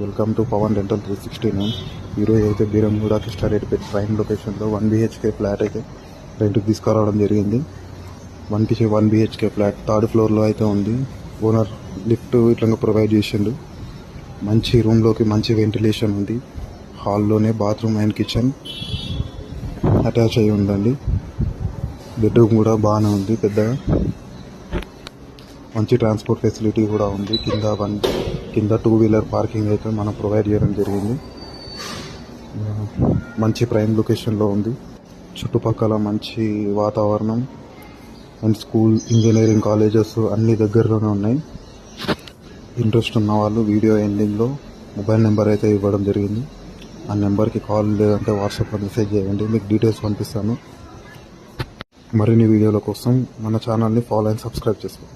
Welcome to Pawan dental 369. ఈరోజు అయితే Beeramguda Kistareddypet prime లొకేషన్లో 1 BHK ఫ్లాట్ అయితే రెంట్కి తీసుకురావడం జరిగింది. 1 BHK ఫ్లాట్ 3rd ఫ్లోర్లో అయితే ఉంది. ఓనర్ లిఫ్ట్ ఇట్లా ప్రొవైడ్ చేసిండు. మంచి రూమ్లోకి మంచి వెంటిలేషన్ ఉంది. హాల్లోనే బాత్రూమ్ అండ్ కిచెన్ అటాచ్ అయి ఉందండి. బెడ్రూమ్ కూడా బాగానే ఉంది, పెద్దగా మంచి ట్రాన్స్పోర్ట్ ఫెసిలిటీ కూడా ఉంది. కింద 2-వీలర్ పార్కింగ్ అయితే మనం ప్రొవైడ్ చేయడం జరిగింది. మంచి ప్రైమ్ లొకేషన్లో ఉంది. చుట్టుపక్కల మంచి వాతావరణం అండ్ స్కూల్, ఇంజనీరింగ్ కాలేజెస్ అన్ని దగ్గరలోనే ఉన్నాయి. ఇంట్రెస్ట్ ఉన్న వాళ్ళు వీడియో ఎండింగ్లో మొబైల్ నెంబర్ అయితే ఇవ్వడం జరిగింది. ఆ నెంబర్కి కాల్ లేదంటే వాట్సాప్లో మెసేజ్ చేయండి, మీకు డీటెయిల్స్ పంపిస్తాను. మరిన్ని వీడియోల కోసం మన ఛానల్ని ఫాలో అండ్ సబ్స్క్రైబ్ చేసుకోండి.